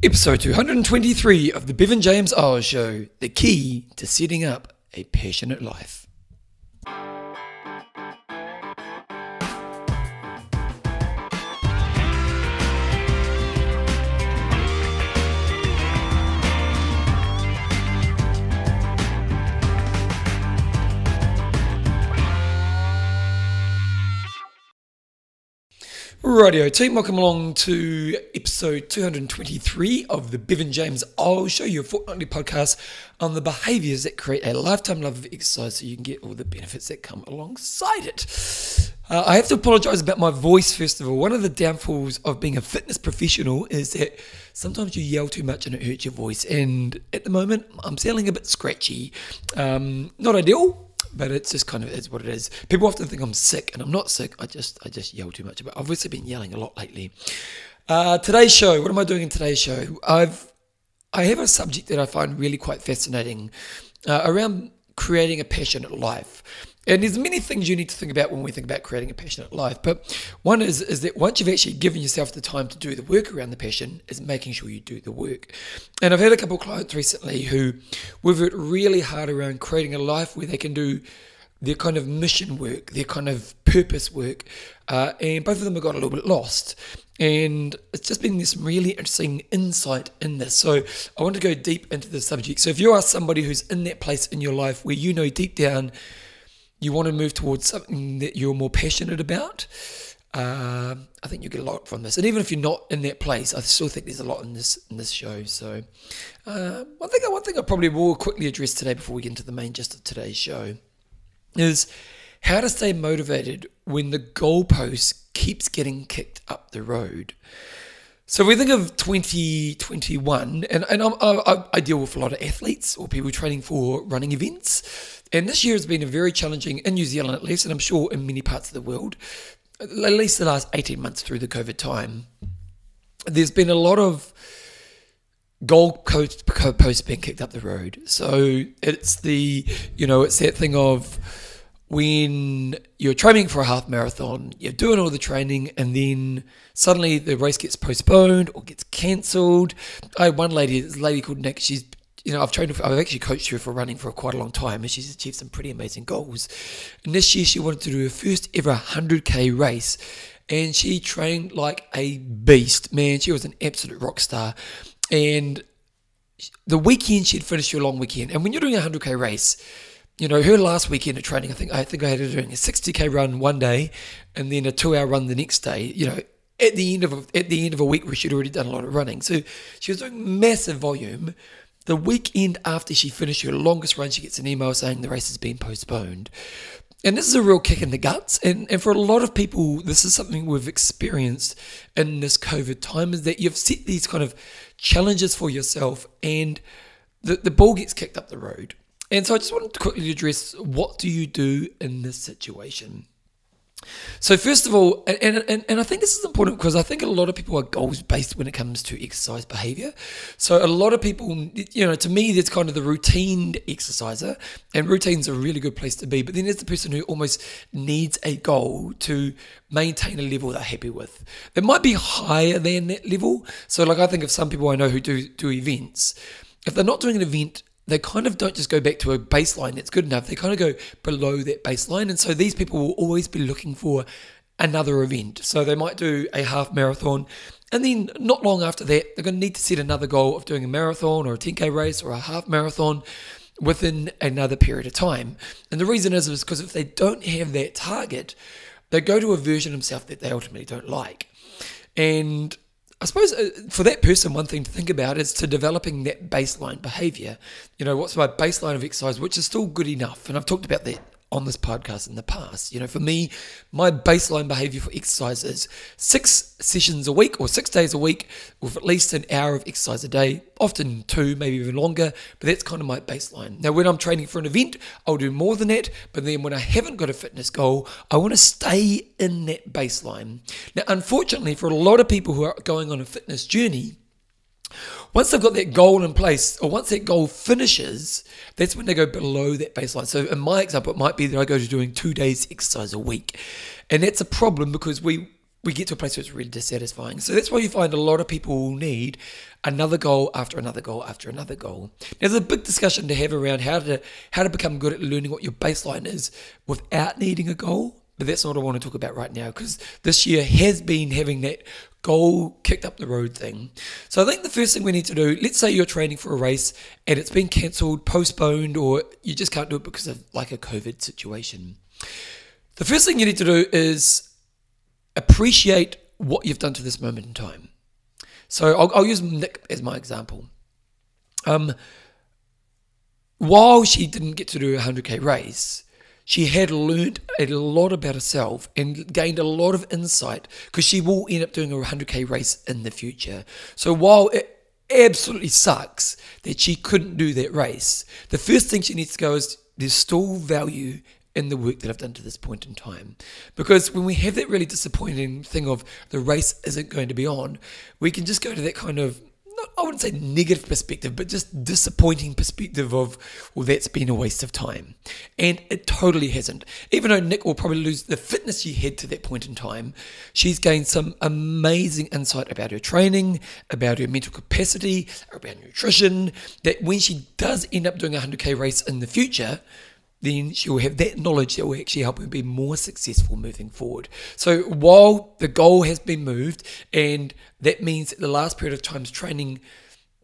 Episode 223 of the Bevan James Eyles Show, the key to setting up a passionate life. Rightio team, welcome along to episode 223 of the Bevan James Eyles Show, your fortnightly podcast on the behaviours that create a lifetime love of exercise so you can get all the benefits that come alongside it. I have to apologise about my voice first of all. One of the downfalls of being a fitness professional is that sometimes you yell too much and it hurts your voice, and at the moment I'm sounding a bit scratchy. Not ideal, but it's just kind of is what it is. People often think I'm sick, and I'm not sick. I just yell too much. But I've obviously been yelling a lot lately. Today's show. What am I doing in today's show? I have a subject that I find really quite fascinating around creating a passionate life. And there's many things you need to think about when we think about creating a passionate life. But one is that once you've actually given yourself the time to do the work around the passion, is making sure you do the work. And I've had a couple of clients recently who we've worked really hard around creating a life where they can do their kind of mission work, their kind of purpose work. And both of them have got a little bit lost. And it's just been this really interesting insight in this. So I want to go deep into the subject. So if you are somebody who's in that place in your life where you know deep down you want to move towards something that you're more passionate about, I think you get a lot from this. And even if you're not in that place, I still think there's a lot in this show. So one thing I probably will quickly address today before we get into the main gist of today's show is how to stay motivated when the goalpost keeps getting kicked up the road. So we think of 2021, and I deal with a lot of athletes or people training for running events. And this year has been a very challenging, in New Zealand at least, and I'm sure in many parts of the world, at least the last 18 months through the COVID time. There's been a lot of goalposts being kicked up the road. So it's it's that thing of when you're training for a half marathon, you're doing all the training, and then suddenly the race gets postponed or gets cancelled. I had one lady, this lady called Nick, I've actually coached her for running for quite a long time, and she's achieved some pretty amazing goals. And this year she wanted to do her first ever 100k race, and she trained like a beast. Man, she was an absolute rock star. And the weekend she'd finished her long weekend, and when you're doing a 100k race, her last weekend of training, I think I had her doing a 60k run one day, and then a 2-hour run the next day. At the end of a week where she'd already done a lot of running, so she was doing massive volume. The weekend after she finished her longest run, she gets an email saying the race has been postponed. And this is a real kick in the guts. And for a lot of people, this is something we've experienced in this COVID time, is that you've set these kind of challenges for yourself and the ball gets kicked up the road. And so I just wanted to quickly address, what do you do in this situation? So first of all, and I think this is important because I think a lot of people are goals-based when it comes to exercise behaviour. So a lot of people, to me, there's kind of the routine exerciser, and routine's a really good place to be. But then there's the person who almost needs a goal to maintain a level they're happy with. It might be higher than that level. So I think of some people I know who do events. If they're not doing an event, they kind of don't just go back to a baseline that's good enough. They kind of go below that baseline. And so these people will always be looking for another event. So they might do a half marathon, and then not long after that, they're going to need to set another goal of doing a marathon or a 10k race or a half marathon within another period of time. And the reason is because if they don't have that target, they go to a version of themselves that they ultimately don't like. And I suppose for that person, one thing to think about is to developing that baseline behaviour. What's my baseline of exercise, which is still good enough. And I've talked about that on this podcast in the past. For me, my baseline behaviour for exercise is 6 sessions a week or 6 days a week with at least an hour of exercise a day, often 2, maybe even longer, but that's kind of my baseline. Now, when I'm training for an event, I'll do more than that, but then when I haven't got a fitness goal, I want to stay in that baseline. Now, unfortunately, for a lot of people who are going on a fitness journey, once they've got that goal in place, or once that goal finishes, that's when they go below that baseline. So in my example, it might be that I go to doing 2 days exercise a week. And that's a problem because we we get to a place where it's really dissatisfying. So that's why you find a lot of people need another goal after another goal after another goal. There's a big discussion to have around how to become good at learning what your baseline is without needing a goal. But that's not what I want to talk about right now, because this year has been having that goal kicked up the road thing. So I think the first thing we need to do, let's say you're training for a race and it's been cancelled, postponed, or you just can't do it because of like a COVID situation. The first thing you need to do is appreciate what you've done to this moment in time. So I'll use Nick as my example. While she didn't get to do a 100k race, she had learned a lot about herself and gained a lot of insight, because she will end up doing a 100k race in the future. So while it absolutely sucks that she couldn't do that race, the first thing she needs to go is there's still value in the work that I've done to this point in time. Because when we have that really disappointing thing of the race isn't going to be on, we can just go to that kind of, I wouldn't say negative perspective, but just disappointing perspective of, well, that's been a waste of time. And it totally hasn't. Even though Nick will probably lose the fitness she had to that point in time, she's gained some amazing insight about her training, about her mental capacity, about nutrition, that when she does end up doing a 100k race in the future, then she will have that knowledge that will actually help her be more successful moving forward. So while the goal has been moved, and that means that the last period of time's training,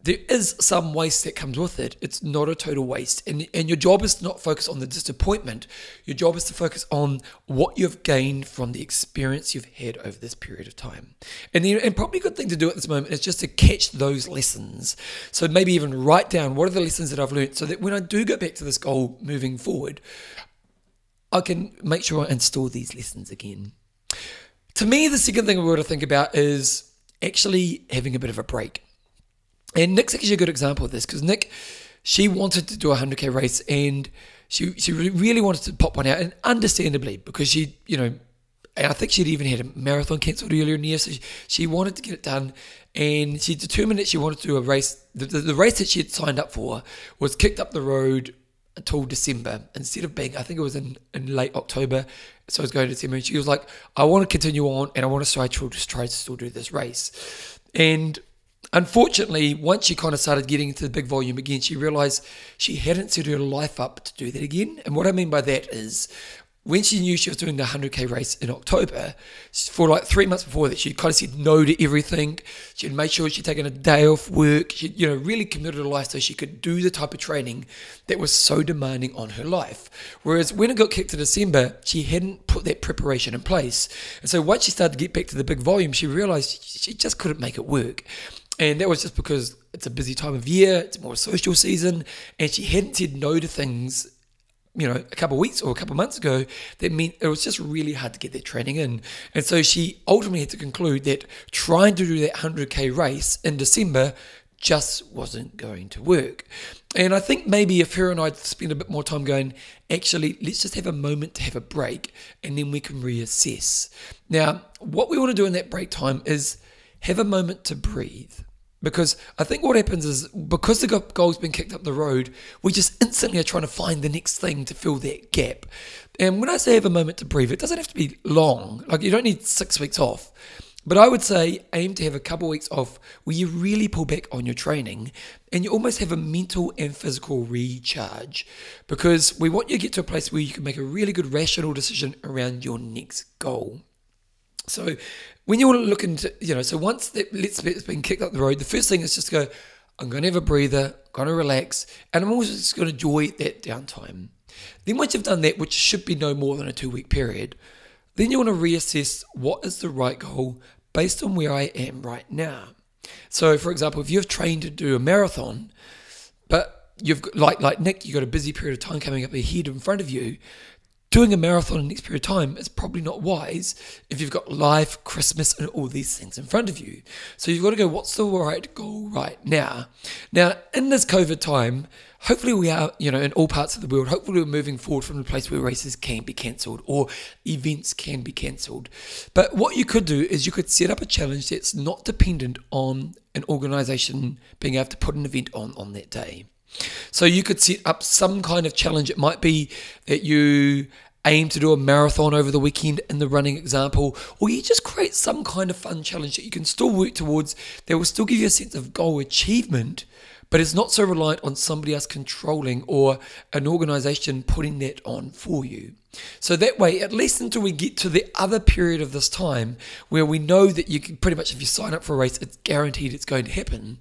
there is some waste that comes with it. It's not a total waste. And your job is to not focus on the disappointment. Your job is to focus on what you've gained from the experience you've had over this period of time. And probably a good thing to do at this moment is just to catch those lessons. So maybe even write down, what are the lessons that I've learned, so that when I do go back to this goal moving forward, I can make sure I install these lessons again. To me, the second thing we want to think about is actually having a bit of a break. And Nick's actually a good example of this, because Nick, she wanted to do a 100k race, and she really wanted to pop one out, and understandably, because she, and I think she'd even had a marathon cancelled earlier in the year, so she wanted to get it done, and she determined that she wanted to do a race. The race that she had signed up for was kicked up the road until December, instead of being, I think it was in late October, so it was going to December, and she was like, I want to continue on, and I want to try to still do this race. And unfortunately, once she kind of started getting into the big volume again, she realised she hadn't set her life up to do that again. And what I mean by that is, when she knew she was doing the 100k race in October, for like 3 months before that, she kind of said no to everything. She'd made sure she'd taken a day off work. She'd, really committed her life so she could do the type of training that was so demanding on her life. Whereas when it got kicked to December, she hadn't put that preparation in place. And so once she started to get back to the big volume, she realised she just couldn't make it work. And that was just because it's a busy time of year, it's more a social season, and she hadn't said no to things, a couple of weeks or a couple of months ago, that meant it was just really hard to get that training in. And so she ultimately had to conclude that trying to do that 100k race in December just wasn't going to work. And I think maybe if her and I spend a bit more time going, actually, let's just have a moment to have a break, and then we can reassess. Now, what we want to do in that break time is have a moment to breathe. Because I think what happens is, because the goal's been kicked up the road, we just instantly are trying to find the next thing to fill that gap. And when I say have a moment to breathe, it doesn't have to be long. Like, you don't need 6 weeks off. But I would say aim to have a couple of weeks off where you really pull back on your training and you almost have a mental and physical recharge. Because we want you to get to a place where you can make a really good rational decision around your next goal. So when you want to look into, so once it's been kicked up the road, the first thing is just go, I'm going to have a breather, I'm going to relax, and I'm also just going to enjoy that downtime. Then once you've done that, which should be no more than a 2-week period, then you want to reassess what is the right goal based on where I am right now. So for example, if you've trained to do a marathon, but you've got, like Nick, you've got a busy period of time coming up ahead in front of you, doing a marathon in the next period of time is probably not wise if you've got life, Christmas, and all these things in front of you. So you've got to go, what's the right goal right now? Now, in this COVID time, hopefully we are, in all parts of the world, hopefully we're moving forward from the place where races can be cancelled or events can be cancelled. But what you could do is you could set up a challenge that's not dependent on an organisation being able to put an event on that day. So you could set up some kind of challenge. It might be that you aim to do a marathon over the weekend in the running example, or you just create some kind of fun challenge that you can still work towards that will still give you a sense of goal achievement, but it's not so reliant on somebody else controlling or an organization putting that on for you. So that way, at least until we get to the other period of this time where we know that you can pretty much, if you sign up for a race, it's guaranteed it's going to happen.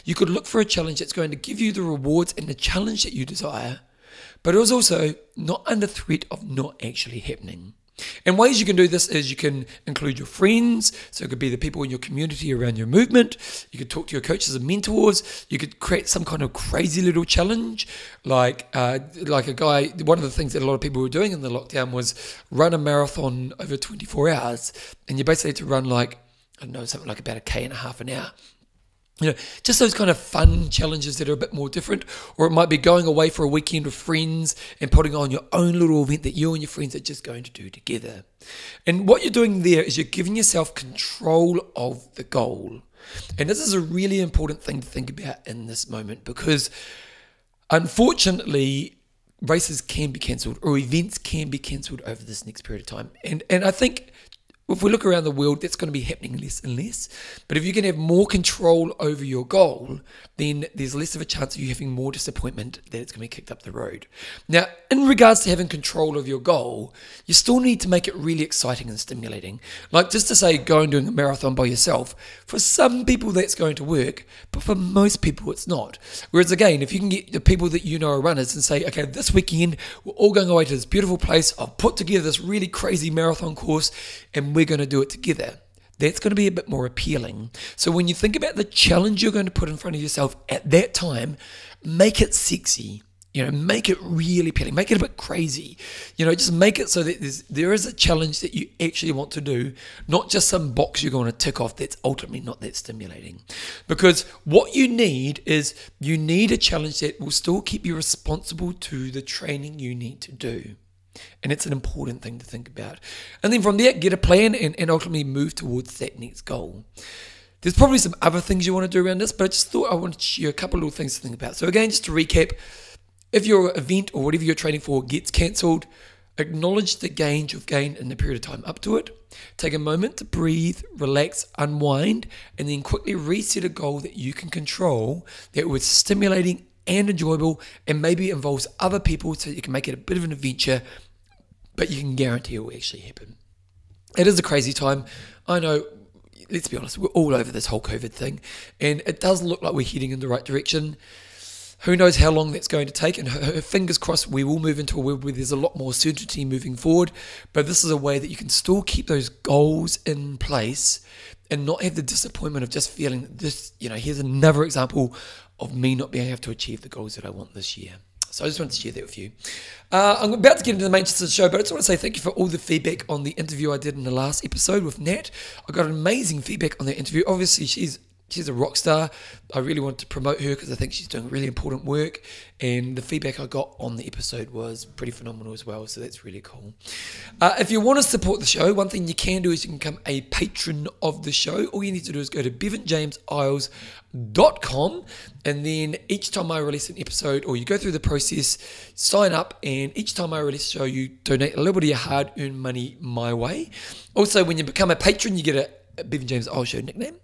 You could look for a challenge that's going to give you the rewards and the challenge that you desire, but it was also not under threat of not actually happening. And ways you can do this is you can include your friends, so it could be the people in your community around your movement. You could talk to your coaches and mentors. You could create some kind of crazy little challenge, like a guy. One of the things that a lot of people were doing in the lockdown was run a marathon over 24 hours, and you basically had to run something like about 1.5 K an hour. Just those kind of fun challenges that are a bit more different. Or it might be going away for a weekend with friends and putting on your own little event that you and your friends are just going to do together. And what you're doing there is you're giving yourself control of the goal. And this is a really important thing to think about in this moment, because unfortunately, races can be cancelled or events can be cancelled over this next period of time. And I think if we look around the world, that's going to be happening less and less. But if you can have more control over your goal, then there's less of a chance of you having more disappointment that it's going to be kicked up the road. Now, in regards to having control of your goal, you still need to make it really exciting and stimulating. Like just to say, go and doing a marathon by yourself, for some people that's going to work, but for most people it's not. Whereas again, if you can get the people that you know are runners and say, okay, this weekend we're all going away to this beautiful place, I've put together this really crazy marathon course, and we're going to do it together. That's going to be a bit more appealing. So when you think about the challenge you're going to put in front of yourself at that time, make it sexy. Make it really appealing. Make it a bit crazy. Just make it so that there is a challenge that you actually want to do, not just some box you're going to tick off that's ultimately not that stimulating. Because what you need is a challenge that will still keep you responsible to the training you need to do. And it's an important thing to think about. And then from there, get a plan and ultimately move towards that next goal. There's probably some other things you want to do around this, but I just thought I wanted to share a couple of little things to think about. So again, just to recap, if your event or whatever you're training for gets cancelled, acknowledge the gains you've gained in the period of time up to it. Take a moment to breathe, relax, unwind, and then quickly reset a goal that you can control that was stimulating and enjoyable, and maybe involves other people so you can make it a bit of an adventure, but you can guarantee it will actually happen. It is a crazy time. I know, let's be honest, we're all over this whole COVID thing, and it doesn't look like we're heading in the right direction. Who knows how long that's going to take, and fingers crossed we will move into a world where there's a lot more certainty moving forward, but this is a way that you can still keep those goals in place and not have the disappointment of just feeling this, here's another example of me not being able to achieve the goals that I want this year. So I just wanted to share that with you. I'm about to get into the main gist of the show, but I just want to say thank you for all the feedback on the interview I did in the last episode with Nat. I got amazing feedback on that interview. Obviously, she's a rock star. I really want to promote her because I think she's doing really important work, and the feedback I got on the episode was pretty phenomenal as well, so that's really cool. If you want to support the show, one thing you can do is you can become a patron of the show. All you need to do is go to bevanjameseyles.com, and then each time I release an episode, or you go through the process, sign up, and each time I release a show, you donate a little bit of your hard-earned money my way. Also, when you become a patron, you get a Bevan James Eyles Show nickname,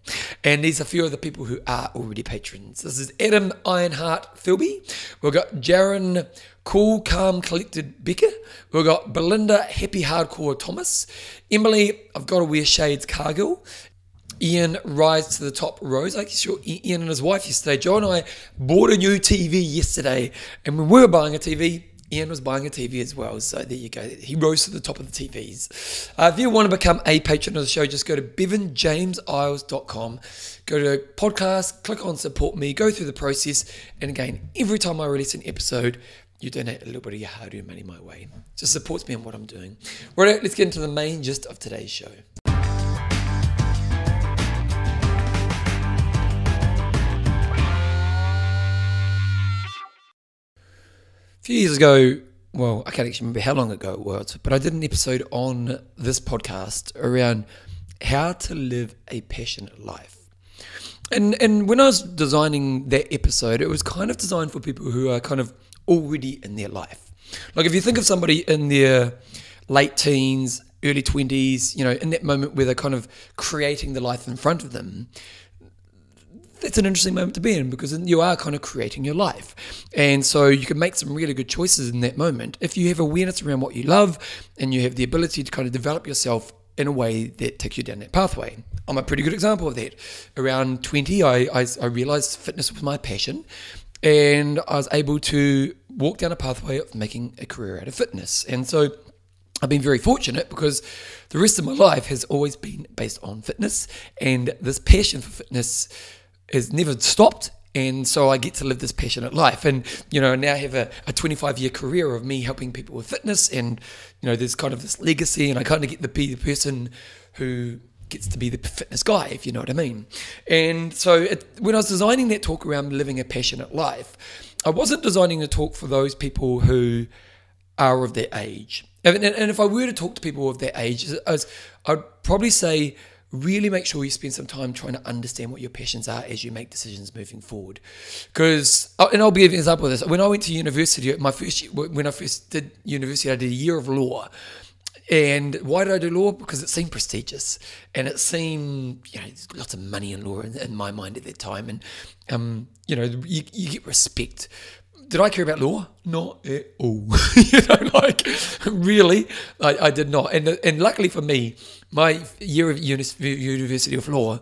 and there's a few other people who are already patrons. This is Adam Ironheart Philby. We've got Jaron Cool Calm Collected Becker. We've got Belinda Happy Hardcore Thomas. Emily I've Got to Wear Shades Cargill. Ian Rise to the Top Rose. I saw Ian and his wife yesterday. Joe and I bought a new TV yesterday, and when we were buying a TV, Ian was buying a TV as well, so there you go. He rose to the top of the TVs. If you want to become a patron of the show, just go to bevanjameseyles.com, go to podcast, click on support me, go through the process, and again, every time I release an episode, you donate a little bit of your hard-earned money my way. It just supports me in what I'm doing. Right, let's get into the main gist of today's show. A few years ago, well, I can't actually remember how long ago it was, but I did an episode on this podcast around how to live a passionate life. And when I was designing that episode, it was kind of designed for people who are kind of already in their life. Like if you think of somebody in their late teens, early 20s, in that moment where they're kind of creating the life in front of them, that's an interesting moment to be in, because you are kind of creating your life. And so you can make some really good choices in that moment if you have awareness around what you love and you have the ability to kind of develop yourself in a way that takes you down that pathway. I'm a pretty good example of that. Around 20, I realized fitness was my passion, and I was able to walk down a pathway of making a career out of fitness. And so I've been very fortunate, because the rest of my life has always been based on fitness, and this passion for fitness has never stopped. And so I get to live this passionate life, and now I have a 25-year career of me helping people with fitness, and there's kind of this legacy, and I kind of get to be the person who gets to be the fitness guy, if you know what I mean. And so when I was designing that talk around living a passionate life, I wasn't designing a talk for those people who are of that age. And if I were to talk to people of that age, I'd probably say, really make sure you spend some time trying to understand what your passions are as you make decisions moving forward. Because, and I'll give an example of this. When I went to university, my first year, when I first did university, I did a year of law. And why did I do law? Because it seemed prestigious, and it seemed, there's lots of money in law in my mind at that time, and you get respect. Did I care about law? Not at all. Really, I did not. And luckily for me, my year of University of Law,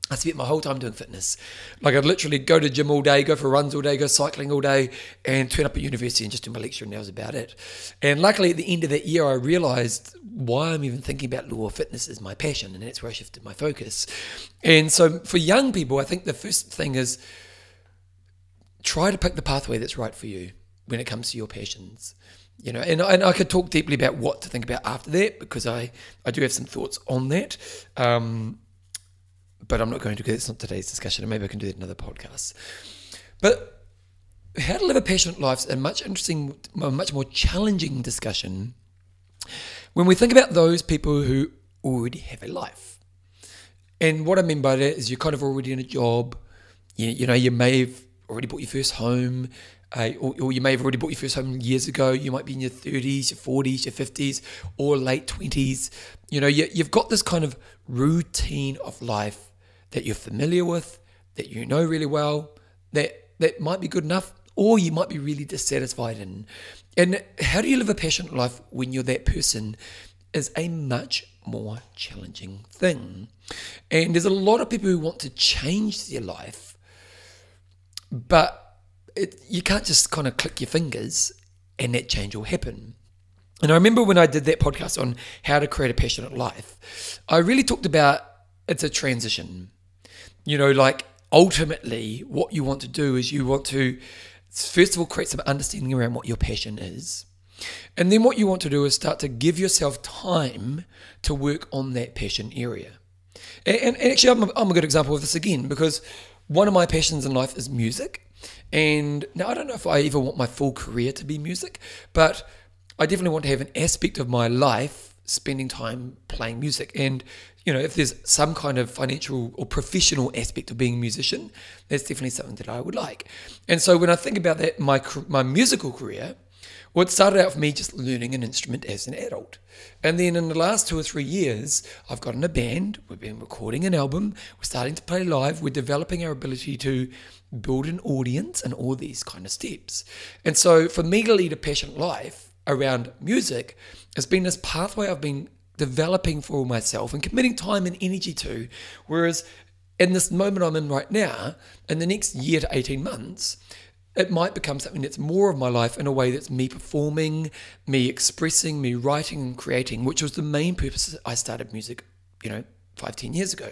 I spent my whole time doing fitness. I'd literally go to gym all day, go for runs all day, go cycling all day, and turn up at university and just do my lecture, and that was about it. And luckily at the end of that year, I realised why I'm even thinking about law. Fitness is my passion, and that's where I shifted my focus. And so for young people, I think the first thing is, try to pick the pathway that's right for you when it comes to your passions. And I could talk deeply about what to think about after that, because I do have some thoughts on that. But I'm not going to, because it's not today's discussion, and maybe I can do that in another podcast. But how to live a passionate life is a much more challenging discussion when we think about those people who already have a life. And what I mean by that is you're kind of already in a job. You may have already bought your first home, or you may have already bought your first home years ago. You might be in your 30s, your 40s, your 50s, or late 20s. You've got this kind of routine of life that you're familiar with, that you know really well, that might be good enough, or you might be really dissatisfied in. And how do you live a passionate life when you're that person is a much more challenging thing. And there's a lot of people who want to change their life, but you can't just kind of click your fingers and that change will happen. And I remember when I did that podcast on how to create a passionate life, I really talked about it's a transition. Ultimately what you want to do is you want to, first of all, create some understanding around what your passion is. And then what you want to do is start to give yourself time to work on that passion area. And actually, I'm a good example of this again, because one of my passions in life is music. And now I don't know if I ever want my full career to be music, but I definitely want to have an aspect of my life spending time playing music. And, if there's some kind of financial or professional aspect of being a musician, that's definitely something that I would like. And so when I think about that, my musical career, well, it started out for me just learning an instrument as an adult. And then in the last 2 or 3 years, I've got in a band, we've been recording an album, we're starting to play live, we're developing our ability to build an audience and all these kind of steps. And so for me to lead a passionate life around music has been this pathway I've been developing for myself and committing time and energy to. Whereas in this moment I'm in right now, in the next year to 18 months, it might become something that's more of my life in a way that's me performing, me expressing, me writing and creating, which was the main purpose I started music, 5-10 years ago.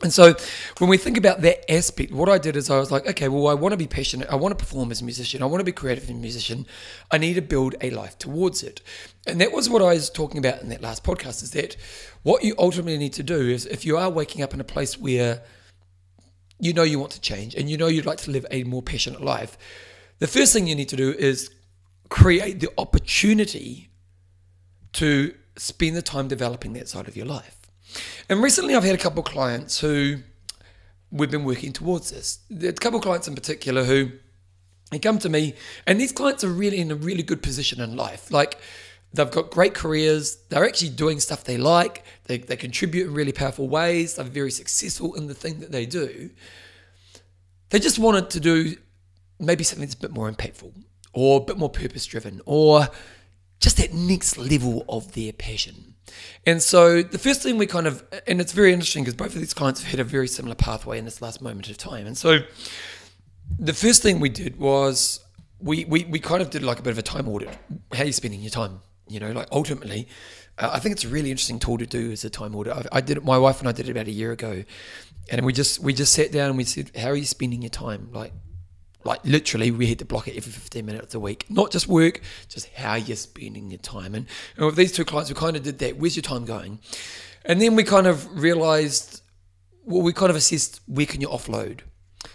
And so when we think about that aspect, what I did is I was like, okay, well, I want to be passionate. I want to perform as a musician. I want to be creative as a musician. I need to build a life towards it. And that was what I was talking about in that last podcast, is that what you ultimately need to do is, if you are waking up in a place where you want to change and you'd like to live a more passionate life, the first thing you need to do is create the opportunity to spend the time developing that side of your life. And recently I've had a couple of clients who we've been working towards this. There's a couple of clients in particular who they come to me, and these clients are really in a really good position in life. Like, they've got great careers, they're actually doing stuff they like, they contribute in really powerful ways, they're very successful in the thing that they do. They just wanted to do maybe something that's a bit more impactful or a bit more purpose-driven or just that next level of their passion. And so the first thing and it's very interesting because both of these clients have had a very similar pathway in this last moment of time. And so the first thing we did was we kind of did like a bit of a time audit. How are you spending your time? Ultimately, I think it's a really interesting tool to do as a time audit. I did it, my wife and I did it about a year ago. And we just sat down and we said, how are you spending your time? Like literally, we had to block it every 15 minutes a week. Not just work, just how you're spending your time. And with these two clients, we kind of did that. Where's your time going? And then we kind of realized, we kind of assessed, where can you offload?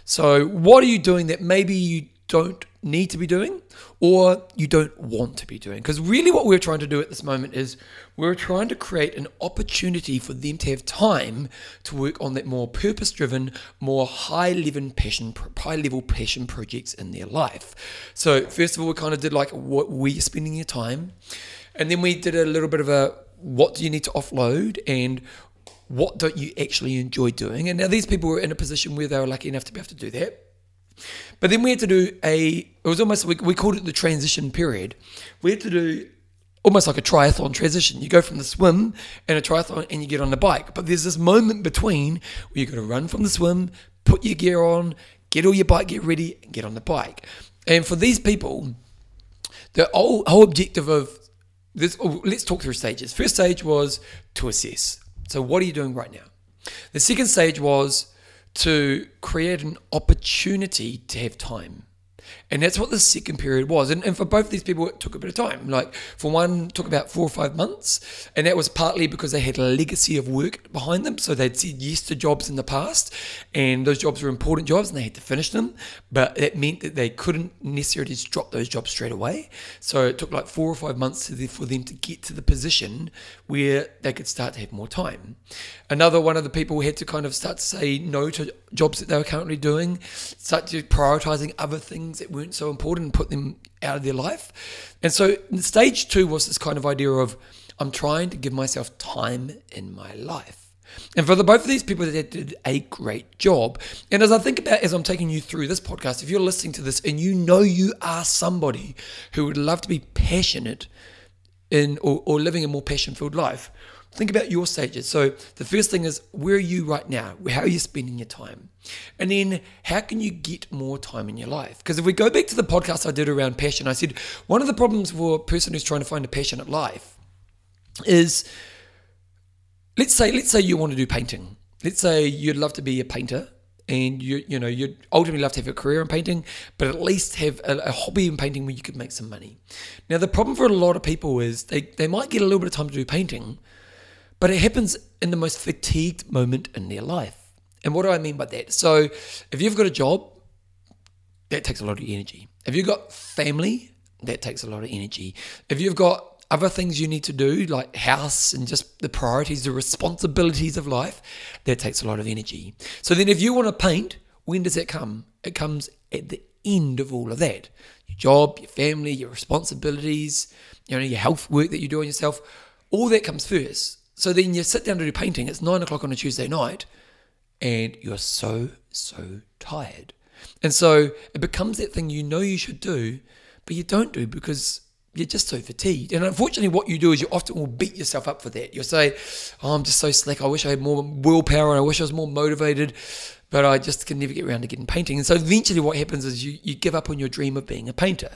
So what are you doing that maybe you don't need to be doing or you don't want to be doing? Because really what we're trying to do at this moment is we're trying to create an opportunity for them to have time to work on that more purpose-driven, more high-level passion projects in their life. So first of all, we kind of did like, what were you spending your time? And then we did a little bit of a, what do you need to offload and what don't you actually enjoy doing? And now these people were in a position where they were lucky enough to be able to do that. But then we had to do it was almost, we called it the transition period. We had to do almost like a triathlon transition. You go from the swim and a triathlon and you get on the bike. But there's this moment between where you've got to run from the swim, put your gear on, get all your bike gear ready and get on the bike. And for these people, the whole objective of this, let's talk through stages. First stage was to assess. So what are you doing right now? The second stage was to create an opportunity to have time. And that's what the second period was. And for both of these people, it took a bit of time. Like for one, it took about 4 or 5 months. And that was partly because they had a legacy of work behind them. So they'd said yes to jobs in the past. And those jobs were important jobs and they had to finish them. But that meant that they couldn't necessarily just drop those jobs straight away. So it took like 4 or 5 months for them to get to the position where they could start to have more time. Another one of the people had to kind of start to say no to jobs that they were currently doing, start to prioritizing other things that weren't so important and put them out of their life. And so stage 2 was this kind of idea of, I'm trying to give myself time in my life. And for both of these people, they did a great job. And as I think about, as I'm taking you through this podcast, if you're listening to this and you know you are somebody who would love to be passionate in or living a more passion-filled life, think about your stages. So the first thing is, where are you right now? How are you spending your time? And then how can you get more time in your life? Because if we go back to the podcast I did around passion, I said one of the problems for a person who's trying to find a passionate life is, let's say you want to do painting. Let's say you'd love to be a painter and you'd ultimately love to have a career in painting, but at least have a hobby in painting where you could make some money. Now the problem for a lot of people is they might get a little bit of time to do painting, but it happens in the most fatigued moment in their life. And what do I mean by that? So if you've got a job, that takes a lot of energy. If you've got family, that takes a lot of energy. If you've got other things you need to do, like house and just the priorities, the responsibilities of life, that takes a lot of energy. So then if you want to paint, when does that come? It comes at the end of all of that. Your job, your family, your responsibilities, your health work that you do on yourself, all that comes first. So then you sit down to do painting, it's 9 o'clock on a Tuesday night, and you're so tired. And so it becomes that thing you should do, but you don't do because you're just so fatigued. And unfortunately what you do is you often will beat yourself up for that. You'll say, oh, I'm just so slack, I wish I had more willpower and I wish I was more motivated, but I just can never get around to getting painting. And so eventually what happens is you give up on your dream of being a painter.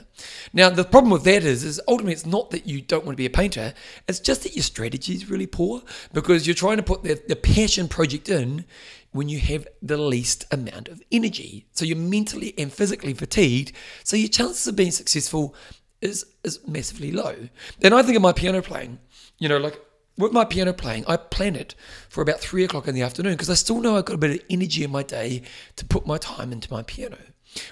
Now, the problem with that is ultimately it's not that you don't want to be a painter, it's just that your strategy is really poor because you're trying to put the passion project in when you have the least amount of energy. So you're mentally and physically fatigued, so your chances of being successful is massively low. And I think of my piano playing, with my piano playing, I plan it for about 3 o'clock in the afternoon because I still know I've got a bit of energy in my day to put my time into my piano.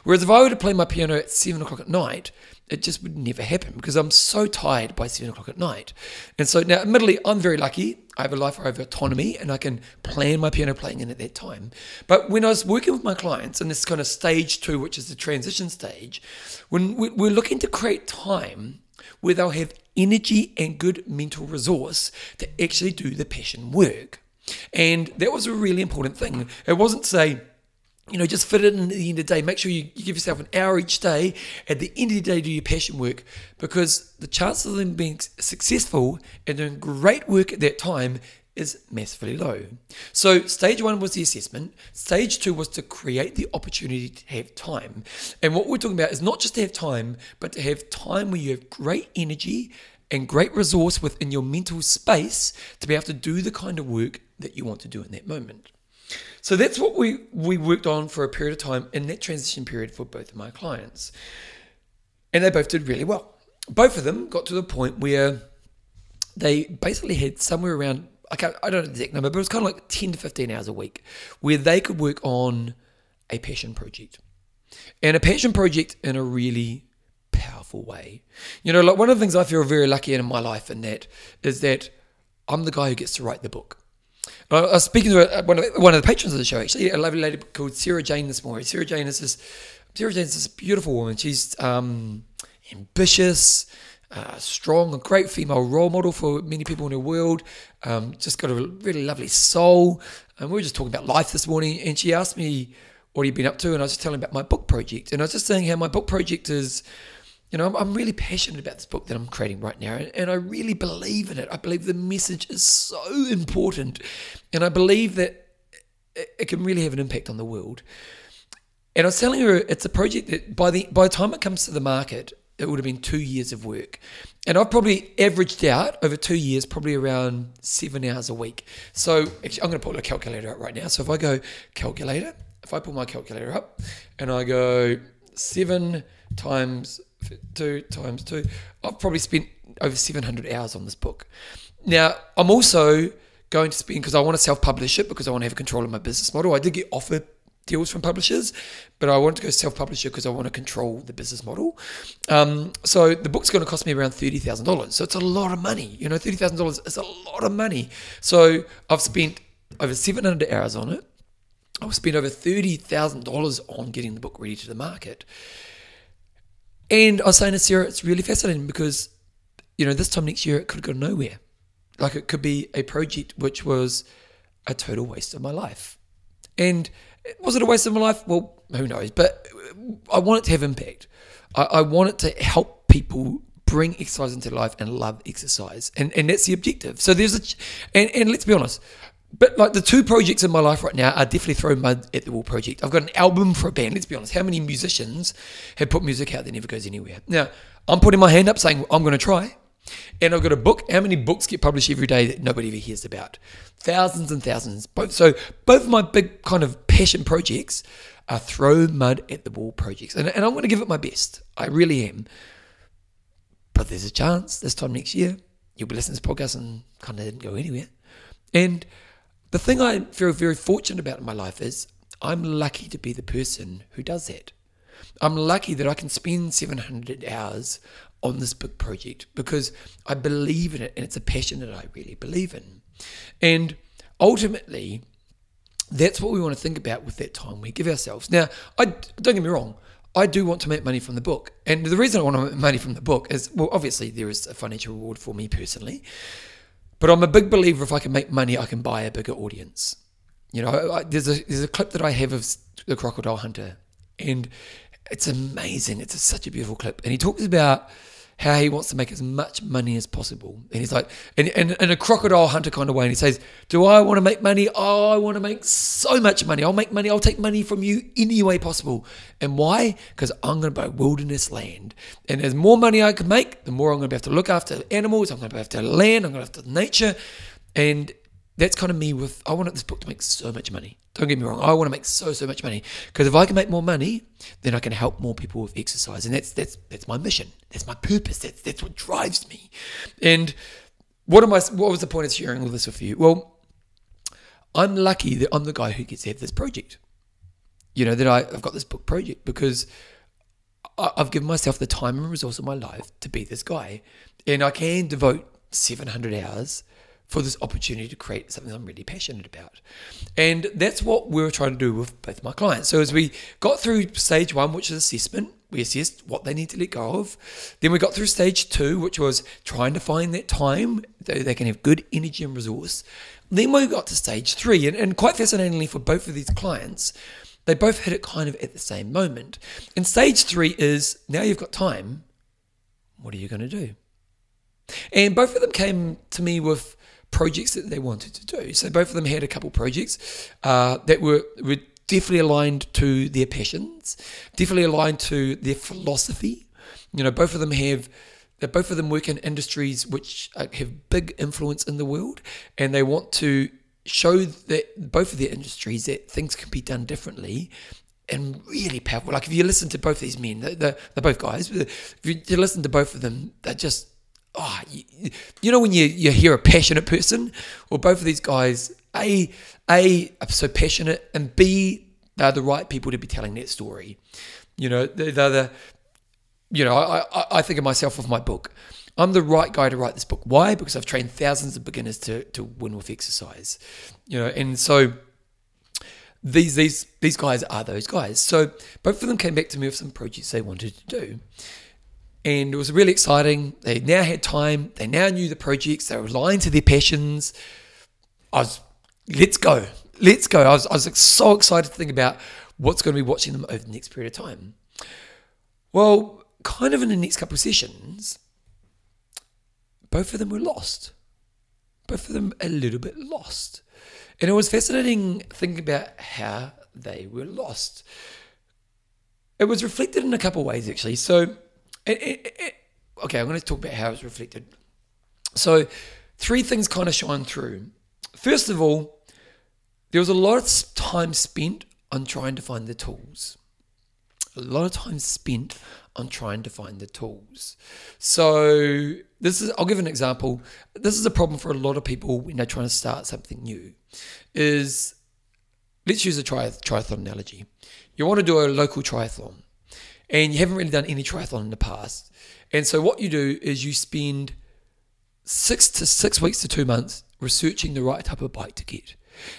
Whereas if I were to play my piano at 7 o'clock at night, it just would never happen because I'm so tired by 7 o'clock at night. And so now, admittedly, I'm very lucky. I have a life where I have autonomy and I can plan my piano playing in at that time. But when I was working with my clients in this kind of stage 2, which is the transition stage, when we're looking to create time, where they'll have energy and good mental resource to actually do the passion work. And that was a really important thing. It wasn't to say, just fit it in at the end of the day. Make sure you give yourself an hour each day. At the end of the day, do your passion work, because the chance of them being successful and doing great work at that time is massively low. So stage 1 was the assessment. Stage 2 was to create the opportunity to have time. And what we're talking about is not just to have time, but to have time where you have great energy and great resource within your mental space to be able to do the kind of work that you want to do in that moment. So that's what we worked on for a period of time in that transition period for both of my clients. And they both did really well. Both of them got to the point where they basically had somewhere around, I don't know the exact number, but it was kind of like 10 to 15 hours a week where they could work on a passion project. And a passion project in a really powerful way. Like one of the things I feel very lucky in my life in that is that I'm the guy who gets to write the book. I was speaking to one of the patrons of the show, actually, a lovely lady called Sarah Jane this morning. Sarah Jane is this beautiful woman. She's ambitious, strong, a great female role model for many people in the world. Just got a really lovely soul. And we were just talking about life this morning, and she asked me what he'd been up to, and I was just telling her about my book project. And I was just saying how my book project is, I'm really passionate about this book that I'm creating right now, and I really believe in it. I believe the message is so important, and I believe that it can really have an impact on the world. And I was telling her it's a project that by the time it comes to the market, it would have been 2 years of work. And I've probably averaged out over 2 years, probably around 7 hours a week. So actually, I'm going to pull a calculator out right now. So if I go calculator, if I pull my calculator up and I go 7 times 2 times 2, I've probably spent over 700 hours on this book. Now, I'm also going to spend, because I want to self-publish it, because I want to have control of my business model. I did get offered deals from publishers, but I wanted to go self-publish it because I want to control the business model. So the book's going to cost me around $30,000. So it's a lot of money. $30,000 is a lot of money. So I've spent over 700 hours on it. I've spent over $30,000 on getting the book ready to the market. And I was saying to Sarah, it's really fascinating because, this time next year it could go nowhere. Like it could be a project which was a total waste of my life. And was it a waste of my life? Well, who knows? But I want it to have impact. I want it to help people bring exercise into life and love exercise. And that's the objective. So and let's be honest, but like the 2 projects in my life right now are definitely throw mud at the wall project. I've got an album for a band. Let's be honest. How many musicians have put music out that never goes anywhere? Now, I'm putting my hand up saying I'm going to try. And I've got a book. How many books get published every day that nobody ever hears about? Thousands and thousands. Both of my big kind of passion projects are throw mud at the wall projects. And I'm going to give it my best. I really am. But there's a chance this time next year you'll be listening to this podcast and kind of didn't go anywhere. And the thing I feel very fortunate about in my life is I'm lucky to be the person who does that. I'm lucky that I can spend 700 hours on this book project because I believe in it and it's a passion that I really believe in. And ultimately, that's what we want to think about with that time we give ourselves. Now, don't get me wrong, I do want to make money from the book. And the reason I want to make money from the book is, well, obviously there is a financial reward for me personally, but I'm a big believer if I can make money, I can buy a bigger audience. There's a clip that I have of the crocodile hunter, and it's amazing. It's such a beautiful clip. And he talks about how he wants to make as much money as possible. And he's like, in a crocodile hunter kind of way, and he says, do I want to make money? Oh, I want to make so much money. I'll make money. I'll take money from you any way possible. And why? Because I'm going to buy wilderness land. And as more money I can make, the more I'm going to have to look after animals. I'm going to have to land. I'm going to have to nature. And that's kind of me with, I want this book to make so much money. Don't get me wrong. I want to make so much money because if I can make more money, then I can help more people with exercise. And that's my mission. That's my purpose. That's what drives me. And what was the point of sharing all this with you? Well, I'm lucky that I'm the guy who gets to have this project. That I've got this book project because I've given myself the time and resource of my life to be this guy. And I can devote 700 hours for this opportunity to create something I'm really passionate about. And that's what we're trying to do with both my clients. So as we got through stage 1, which is assessment, We assessed what they need to let go of. Then we got through stage 2, which was trying to find that time so they can have good energy and resource. Then we got to stage 3, and quite fascinatingly for both of these clients, they both hit it kind of at the same moment. And stage 3 is, now you've got time, what are you going to do? And both of them came to me with projects that they wanted to do. So both of them had a couple projects that were definitely aligned to their passions, definitely aligned to their philosophy. Both of them work in industries which have big influence in the world, and they want to show that both of their industries that things can be done differently and really powerful. Like if you listen to both these men, they're both guys. If you listen to both of them, they're just when you hear a passionate person. Well, both of these guys, A are so passionate, and B, they're the right people to be telling that story. They're the, I think of myself with my book. I'm the right guy to write this book. Why? Because I've trained thousands of beginners to win with exercise. And so these guys are those guys. So both of them came back to me with some projects they wanted to do. And it was really exciting. They now had time. They now knew the projects. They were aligned to their passions. Let's go. I was so excited to think about what's going to be watching them over the next period of time. Well, kind of in the next couple of sessions, both of them were lost. Both of them a little bit lost. And it was fascinating thinking about how they were lost. It was reflected in a couple of ways, actually. So, okay, I'm going to talk about how it was reflected. So, 3 things kind of shine through. First of all, there was a lot of time spent on trying to find the tools. So, I'll give an example. This is a problem for a lot of people when they're trying to start something new. Let's use a triathlon analogy. You want to do a local triathlon, and you haven't really done any triathlon in the past. And so what you do is you spend 6 weeks to 2 months researching the right type of bike to get.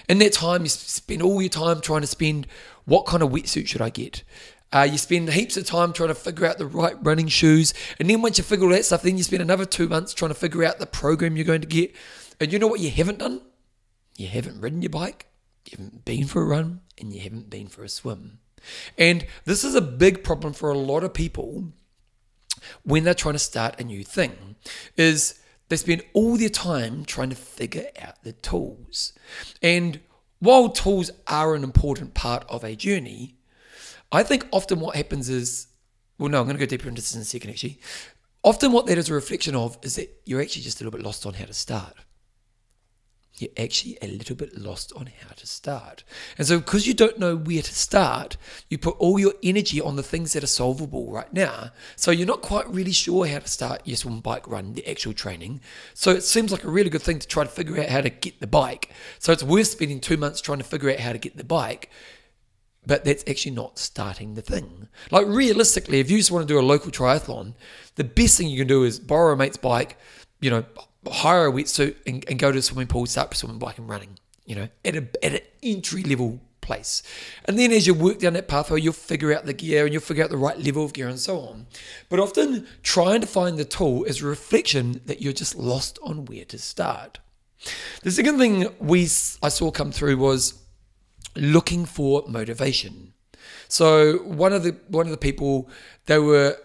In that time, you spend all your time trying to spend what kind of wetsuit should I get. You spend heaps of time trying to figure out the right running shoes. And then once you figure all that stuff, then you spend another 2 months trying to figure out the program you're going to get. And you know what you haven't done? You haven't ridden your bike, you haven't been for a run, and you haven't been for a swim. And this is a big problem for a lot of people when they're trying to start a new thing, is they spend all their time trying to figure out the tools. And while tools are an important part of a journey, I think often what happens is, I'm going to go deeper into this in a second actually. Often what that is a reflection of is that you're actually just a little bit lost on how to start. You're actually a little bit lost on how to start. And so because you don't know where to start, you put all your energy on the things that are solvable right now. So you're not quite really sure how to start your swim, bike, run, the actual training. So it seems like a really good thing to try to figure out how to get the bike. So it's worth spending 2 months trying to figure out how to get the bike, but that's actually not starting the thing. Like realistically, if you just want to do a local triathlon, the best thing you can do is borrow a mate's bike, hire a wetsuit and go to the swimming pool, start swimming, bike and running, at an entry level place. And then as you work down that pathway, you'll figure out the gear and you'll figure out the right level of gear and so on. But often trying to find the tool is a reflection that you're just lost on where to start. The second thing I saw come through was looking for motivation. So one of the people, they were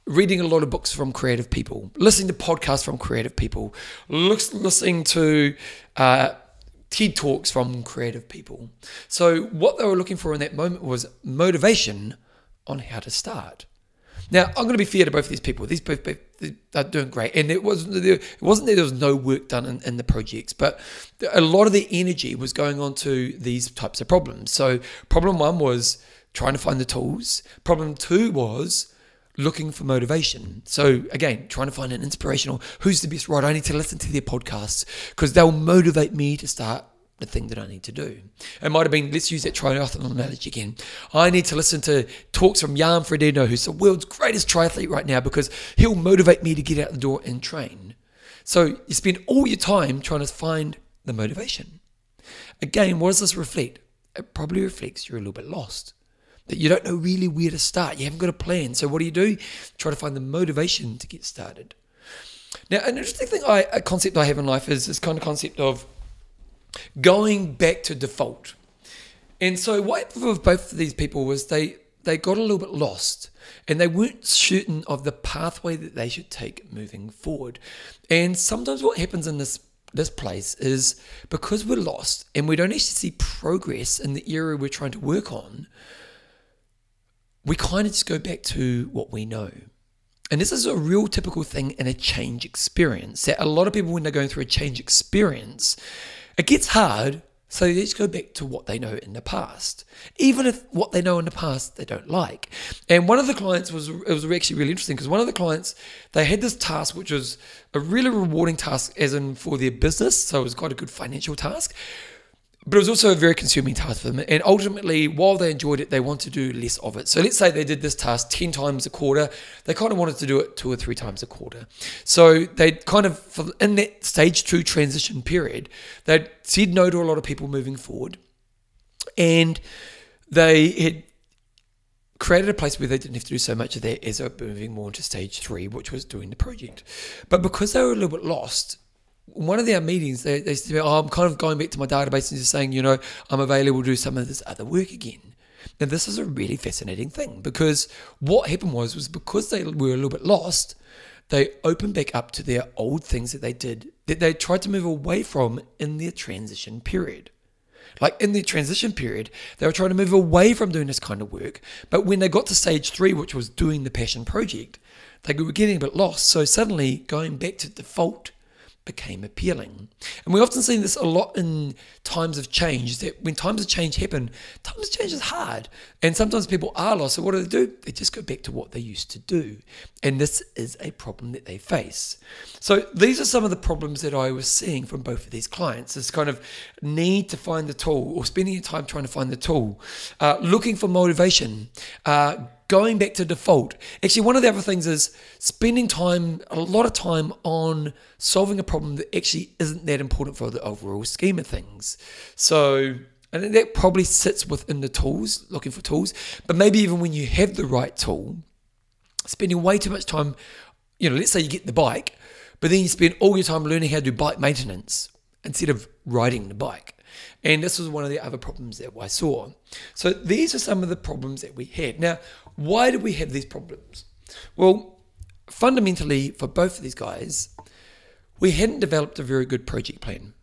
reading a lot of books from creative people, listening to podcasts from creative people, listening to TED Talks from creative people. So what they were looking for in that moment was motivation on how to start. Now, I'm going to be fair to both of these people. These both are doing great. And it wasn't that there was no work done in the projects, but a lot of the energy was going on to these types of problems. So problem 1 was trying to find the tools. Problem 2 was looking for motivation. So again, trying to find an inspirational, who's the best writer? I need to listen to their podcasts because they'll motivate me to start the thing that I need to do. It might have been, let's use that triathlon analogy again. I need to listen to talks from Jan Frodeno, who's the world's greatest triathlete right now, because he'll motivate me to get out the door and train. So you spend all your time trying to find the motivation. Again, what does this reflect? It probably reflects you're a little bit lost. that you don't know really where to start. You haven't got a plan. So what do? Try to find the motivation to get started. Now, an interesting thing, a concept I have in life is this kind of concept of going back to default. And so what happened with both of these people was they got a little bit lost and they weren't certain of the pathway that they should take moving forward. And sometimes what happens in this place is because we're lost and we don't actually see progress in the area we're trying to work on, we kind of just go back to what we know. And this is a real typical thing in a change experience, that a lot of people, when they're going through a change experience, it gets hard, so they just go back to what they know in the past, even if what they know in the past they don't like. And one of the clients was actually really interesting, because one of the clients, they had this task which was a really rewarding task as in for their business, so it was quite a good financial task, but it was also a very consuming task for them. And ultimately, while they enjoyed it, they want to do less of it. So let's say they did this task 10 times a quarter. They kind of wanted to do it 2 or 3 times a quarter. So they kind of, in that stage 2 transition period, they said no to a lot of people moving forward. And they had created a place where they didn't have to do so much of that as they were moving more into stage 3, which was doing the project. But because they were a little bit lost, one of their meetings, they said, I'm kind of going back to my database and just saying, I'm available to do some of this other work again. Now, this is a really fascinating thing, because what happened was because they were a little bit lost, they opened back up to their old things that they did, that they tried to move away from in their transition period. Like in their transition period, they were trying to move away from doing this kind of work. But when they got to stage 3, which was doing the passion project, they were getting a bit lost. So suddenly going back to default became appealing. And we often see this a lot in times of change, that when times of change happen, times of change is hard. And sometimes people are lost. So what do? They just go back to what they used to do. And this is a problem that they face. So these are some of the problems that I was seeing from both of these clients. This kind of need to find the tool, or spending your time trying to find the tool, looking for motivation, going back to default. Actually, one of the other things is spending a lot of time on solving a problem that actually isn't that important for the overall scheme of things. So I think that probably sits within the tools, looking for tools. But maybe even when you have the right tool, spending way too much time, let's say you get the bike, but then you spend all your time learning how to do bike maintenance instead of riding the bike. And this was one of the other problems that I saw. So these are some of the problems that we had. Now, why do we have these problems? Well, fundamentally, for both of these guys, we hadn't developed a very good project plan.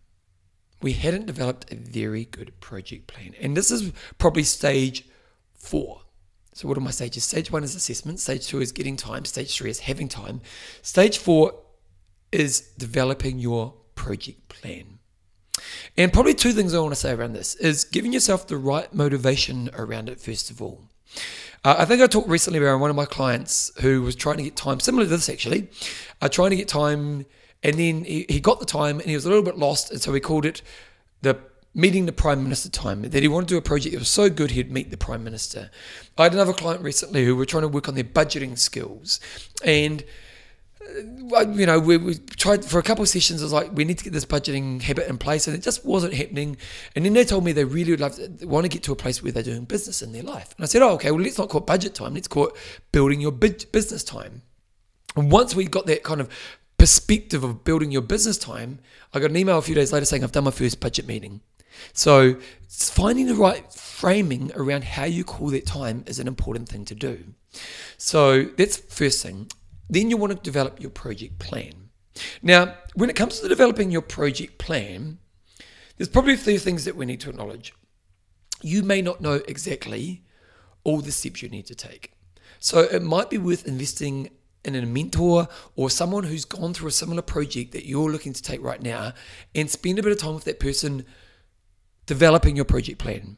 We hadn't developed a very good project plan. And this is probably stage 4. So what are my stages? Stage 1 is assessment. Stage 2 is getting time. Stage 3 is having time. Stage 4 is developing your project plan. And probably 2 things I want to say around this is giving yourself the right motivation around it, first of all. I think I talked recently about one of my clients who was trying to get time, similar to this actually, trying to get time, and then he got the time and he was a little bit lost, and so we called it the meeting the Prime Minister time, that he wanted to do a project that was so good he'd meet the Prime Minister. I had another client recently who were trying to work on their budgeting skills, and we tried for a couple of sessions. It was like, we need to get this budgeting habit in place, and it just wasn't happening. And then they told me they really want to get to a place where they're doing business in their life. And I said, okay, well, let's not call it budget time. Let's call it building your business time. And once we got that kind of perspective of building your business time, I got an email a few days later saying I've done my first budget meeting. So finding the right framing around how you call that time is an important thing to do. So that's the first thing. Then you want to develop your project plan. Now, when it comes to developing your project plan, there's probably a few things that we need to acknowledge. You may not know exactly all the steps you need to take. So it might be worth investing in a mentor or someone who's gone through a similar project that you're looking to take right now, and spend a bit of time with that person developing your project plan.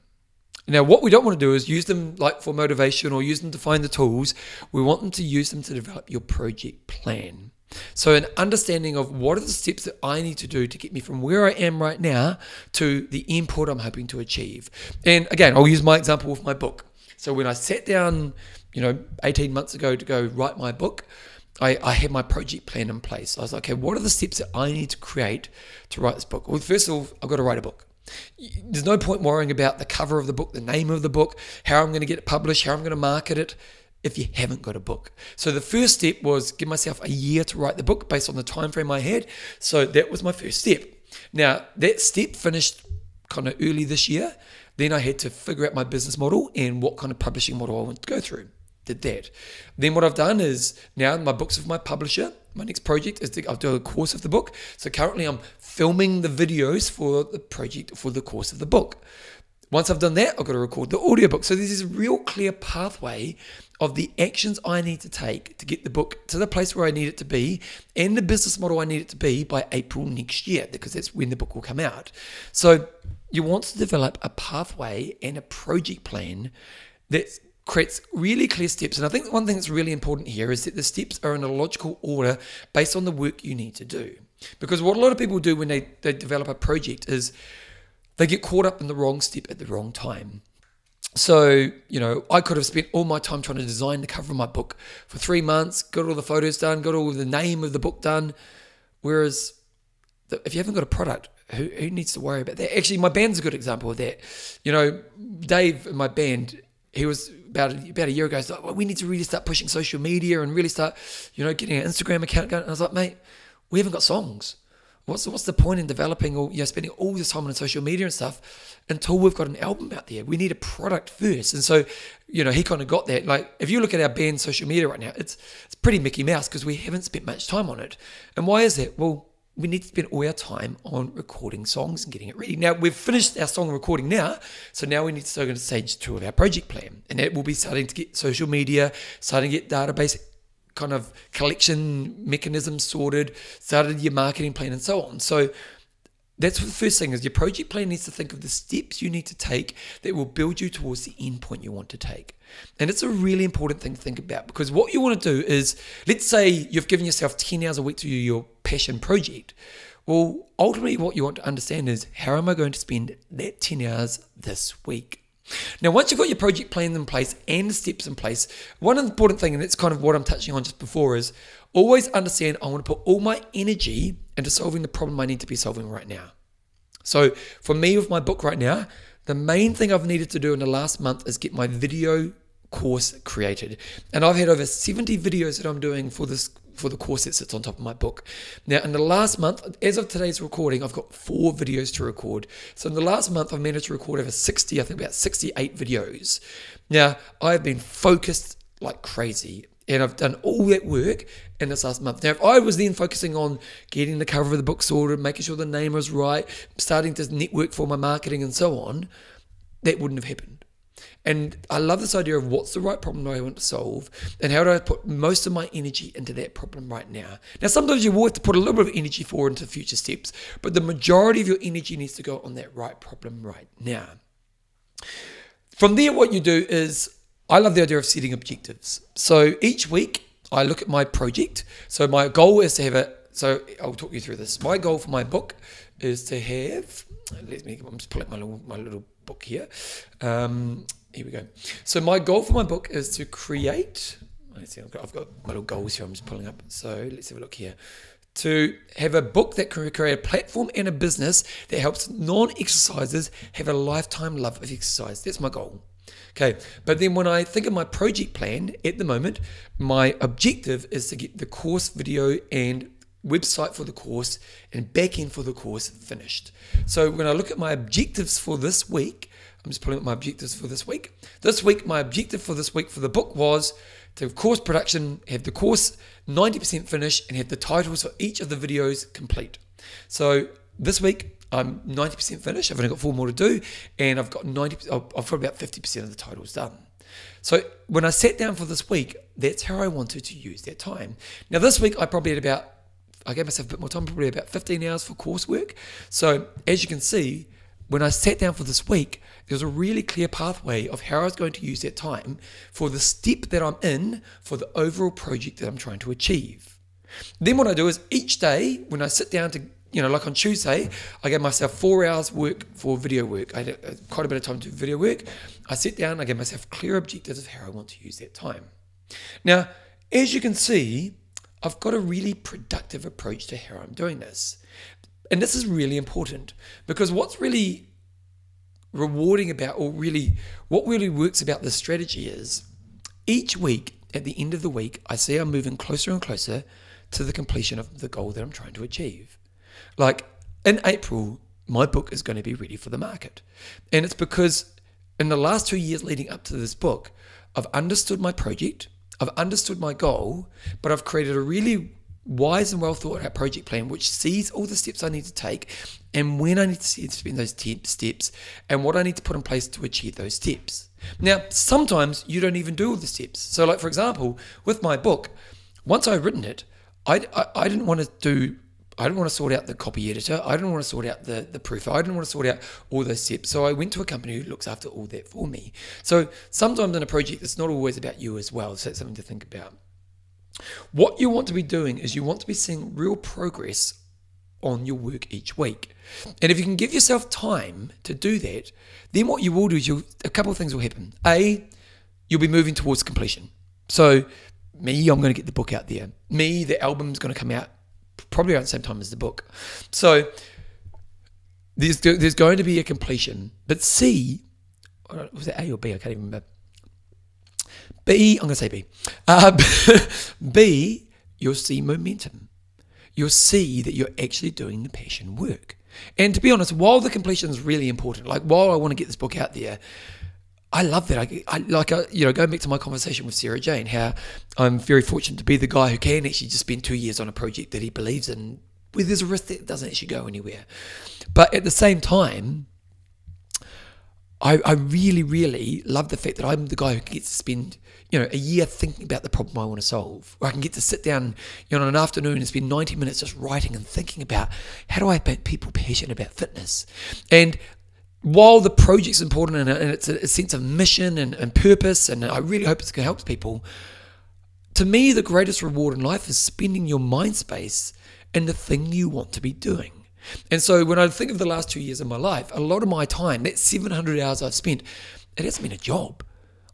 Now, what we don't want to do is use them like for motivation or use them to find the tools. We want them to use them to develop your project plan. So an understanding of what are the steps that I need to do to get me from where I am right now to the input I'm hoping to achieve. And again, I'll use my example with my book. So when I sat down, 18 months ago to go write my book, I had my project plan in place. I was like, okay, what are the steps that I need to create to write this book? Well, first of all, I've got to write a book. There's no point worrying about the cover of the book, the name of the book, how I'm going to get it published, how I'm going to market it, if you haven't got a book. So the first step was give myself a year to write the book based on the time frame I had. So that was my first step. Now, that step finished kind of early this year. Then I had to figure out my business model and what kind of publishing model I want to go through. Did that. Then what I've done is now my book's with my publisher. My next project is I'll do a course of the book. So currently I'm filming the videos for the project for the course of the book. Once I've done that, I've got to record the audiobook. So there's this real clear pathway of the actions I need to take to get the book to the place where I need it to be and the business model I need it to be by April next year, because that's when the book will come out. So you want to develop a pathway and a project plan that creates really clear steps. And I think one thing that's really important here is that the steps are in a logical order based on the work you need to do. Because what a lot of people do when they develop a project is they get caught up in the wrong step at the wrong time. So, I could have spent all my time trying to design the cover of my book for 3 months, got all the photos done, got all the name of the book done. Whereas if you haven't got a product, who needs to worry about that? Actually, my band's a good example of that. Dave in my band, he was about a year ago, he's like, well, we need to really start pushing social media and really start, getting an Instagram account going. And I was like, mate, we haven't got songs. What's the point in developing or spending all this time on social media and stuff until we've got an album out there? We need a product first. And so, he kind of got that. Like, if you look at our band's social media right now, it's pretty Mickey Mouse because we haven't spent much time on it. And why is that? Well, we need to spend all our time on recording songs and getting it ready. Now, we've finished our song recording now, so now we need to go into stage 2 of our project plan. And that will be starting to get social media, starting to get database kind of collection mechanisms sorted, started your marketing plan and so on. So that's the first thing is your project plan needs to think of the steps you need to take that will build you towards the end point you want to take. And it's a really important thing to think about, because what you want to do is, let's say you've given yourself 10 hours a week to do your passion project. Well, ultimately what you want to understand is, how am I going to spend that 10 hours this week? Now, once you've got your project plan in place and the steps in place, one important thing, and that's kind of what I'm touching on just before, is always understand I want to put all my energy into solving the problem I need to be solving right now. So for me with my book right now, the main thing I've needed to do in the last month is get my video course created. And I've had over 70 videos that I'm doing for the course that sits on top of my book. Now, in the last month, as of today's recording, I've got 4 videos to record. So in the last month, I've managed to record over 60, I think about 68 videos. Now, I've been focused like crazy, and I've done all that work in this last month. Now, if I was then focusing on getting the cover of the book sorted, making sure the name was right, starting to network for my marketing and so on, that wouldn't have happened. And I love this idea of what's the right problem I want to solve and how do I put most of my energy into that problem right now. Now, sometimes you will have to put a little bit of energy forward into future steps, but the majority of your energy needs to go on that right problem right now. From there, what you do is, I love the idea of setting objectives. So each week I look at my project. So my goal is to have so I'll talk you through this. My goal for my book is to have, I'm just pulling up my little book here. Here we go. So my goal for my book is to create, let's see, I've got my little goals here I'm just pulling up. So let's have a look here. To have a book that can create a platform and a business that helps non-exercisers have a lifetime love of exercise. That's my goal. Okay, but then when I think of my project plan at the moment, my objective is to get the course video and website for the course and back end for the course finished. So when I look at my objectives for this week, I'm just pulling up my objectives for this week. This week, my objective for this week for the book was to have course production, have the course 90% finished, and have the titles for each of the videos complete. So this week, I'm 90% finished. I've only got 4 more to do, and I've got I've got about 50% of the titles done. So when I sat down for this week, that's how I wanted to use that time. Now this week, I gave myself a bit more time, probably about 15 hours for coursework. So as you can see, when I sat down for this week, there was a really clear pathway of how I was going to use that time for the step that I'm in for the overall project that I'm trying to achieve. Then what I do is each day when I sit down to, like on Tuesday, I gave myself 4 hours work for video work. I had quite a bit of time to do video work. I sit down, I gave myself clear objectives of how I want to use that time. Now, as you can see, I've got a really productive approach to how I'm doing this. And this is really important because what's really rewarding about, or really what really works about this strategy is each week, at the end of the week, I see I'm moving closer and closer to the completion of the goal that I'm trying to achieve. Like in April, my book is going to be ready for the market. And it's because in the last 2 years leading up to this book, I've understood my project, I've understood my goal, but I've created a really wise and well thought out project plan which sees all the steps I need to take and when I need to spend those steps and what I need to put in place to achieve those steps. Now, sometimes you don't even do all the steps. So like, for example, with my book, once I've written it, I didn't want to sort out the copy editor. I didn't want to sort out the proof. I didn't want to sort out all those steps. So I went to a company who looks after all that for me. So sometimes in a project, it's not always about you as well. So that's something to think about. What you want to be doing is you want to be seeing real progress on your work each week. And if you can give yourself time to do that, then what you will do is a couple of things will happen. A, you'll be moving towards completion. So me, I'm going to get the book out there. Me, the album's going to come out probably around the same time as the book. So there's going to be a completion. But C, was it A or B? I can't even remember. B, I'm going to say B. B, you'll see momentum. You'll see that you're actually doing the passion work. And to be honest, while the completion is really important, like while I want to get this book out there, I love that. Going back to my conversation with Sarah Jane, how I'm very fortunate to be the guy who can actually just spend 2 years on a project that he believes in, where there's a risk that it doesn't actually go anywhere. But at the same time, I really, really love the fact that I'm the guy who gets to spend, a year thinking about the problem I want to solve. Or I can get to sit down, on an afternoon and spend 90 minutes just writing and thinking about how do I make people passionate about fitness. And while the project's important and it's a sense of mission and purpose, and I really hope it's going to help people, to me, the greatest reward in life is spending your mind space in the thing you want to be doing. And so when I think of the last 2 years of my life, a lot of my time, that 700 hours I've spent, it hasn't been a job.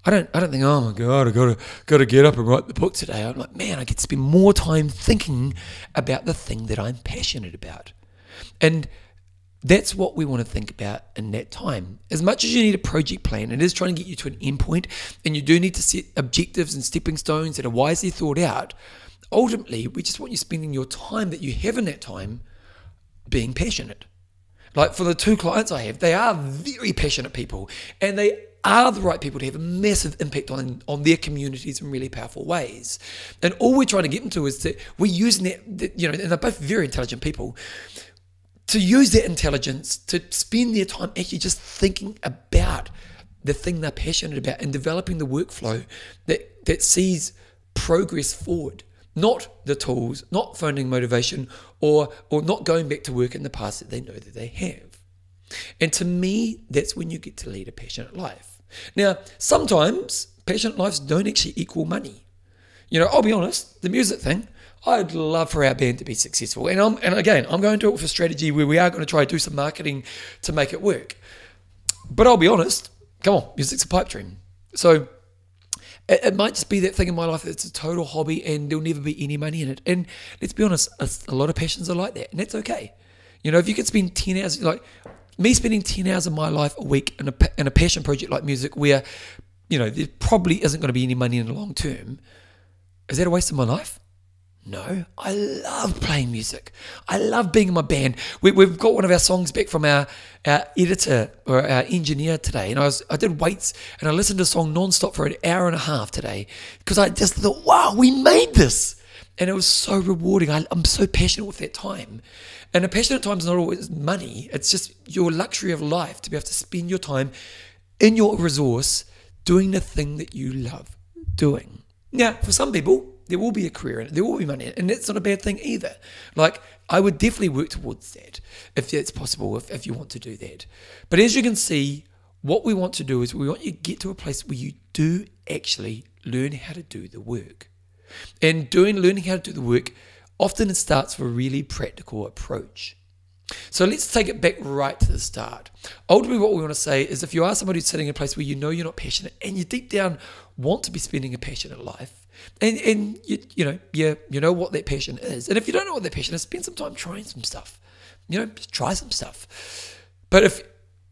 I don't think, oh my God, I got to get up and write the book today. I'm like, man, I get to spend more time thinking about the thing that I'm passionate about. And that's what we want to think about in that time. As much as you need a project plan, it is trying to get you to an end point, and you do need to set objectives and stepping stones that are wisely thought out. Ultimately, we just want you spending your time that you have in that time being passionate. Like for the 2 clients I have, they are very passionate people, and they are the right people to have a massive impact on their communities in really powerful ways. And all we're trying to get them to is that we're using that, and they're both very intelligent people, to use that intelligence to spend their time actually just thinking about the thing they're passionate about and developing the workflow that sees progress forward. Not the tools, not phoning motivation, or not going back to work in the past that they know that they have. And to me, that's when you get to lead a passionate life. Now, sometimes passionate lives don't actually equal money. I'll be honest, the music thing, I'd love for our band to be successful. And again, I'm going to do it with a strategy where we are going to try to do some marketing to make it work. But I'll be honest, come on, music's a pipe dream. So it might just be that thing in my life that's a total hobby and there'll never be any money in it. And let's be honest, a lot of passions are like that, and that's okay. If you could spend 10 hours, like me spending 10 hours of my life a week in a passion project like music where, there probably isn't going to be any money in the long term, is that a waste of my life? No, I love playing music. I love being in my band. We've got one of our songs back from our editor or our engineer today, and I did weights and I listened to the song non-stop for an hour and a half today because I just thought, wow, we made this. And it was so rewarding. I'm so passionate with that time. And a passionate time is not always money. It's just your luxury of life to be able to spend your time in your resource doing the thing that you love doing. Now, for some people, there will be a career in it. There will be money in it. And that's not a bad thing either. Like, I would definitely work towards that if that's possible, if you want to do that. But as you can see, what we want to do is we want you to get to a place where you do actually learn how to do the work. And learning how to do the work, often it starts with a really practical approach. So let's take it back right to the start. Ultimately, what we want to say is if you are somebody who's sitting in a place where you're not passionate and you deep down want to be spending a passionate life, and you know what that passion is. And if you don't know what that passion is, spend some time trying some stuff. Just try some stuff. But if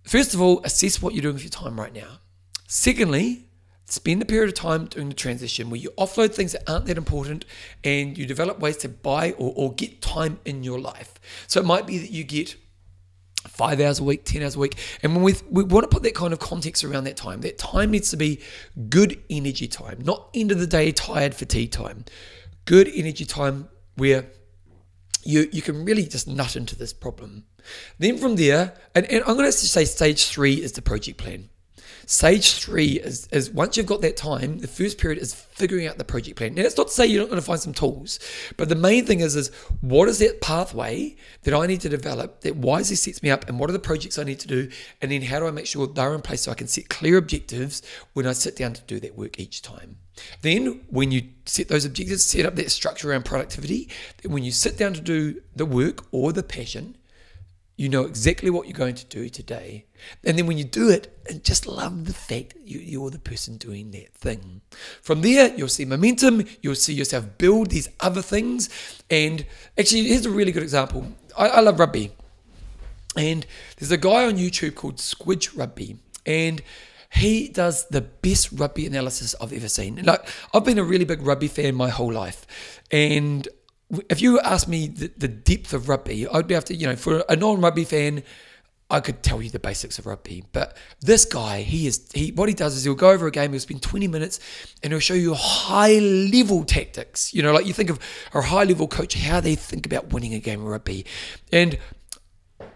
first of all, assess what you're doing with your time right now. Secondly, spend a period of time doing the transition where you offload things that aren't that important and you develop ways to buy or get time in your life. So it might be that you get 5 hours a week, 10 hours a week. And when we want to put that kind of context around that time needs to be good energy time, not end of the day, tired, fatigue time. Good energy time where you can really just nut into this problem. Then from there, and I'm going to say stage 3 is the project plan. Stage 3 is once you've got that time, the first period is figuring out the project plan. Now, that's not to say you're not going to find some tools, but the main thing is what is that pathway that I need to develop that wisely sets me up, and what are the projects I need to do, and then how do I make sure they're in place so I can set clear objectives when I sit down to do that work each time. Then when you set those objectives, set up that structure around productivity, then when you sit down to do the work or the passion, you know exactly what you're going to do today. And then when you do it, and just love the fact that you're the person doing that thing. From there, you'll see momentum. You'll see yourself build these other things. And actually, here's a really good example. I love rugby. And there's a guy on YouTube called Squidge Rugby. And he does the best rugby analysis I've ever seen. Like, I've been a really big rugby fan my whole life. And if you ask me the depth of rugby, I'd be able to, for a non-rugby fan, I could tell you the basics of rugby. But this guy, what he does is he'll go over a game, he'll spend 20 minutes, and he'll show you high-level tactics. Like you think of a high-level coach, how they think about winning a game of rugby. And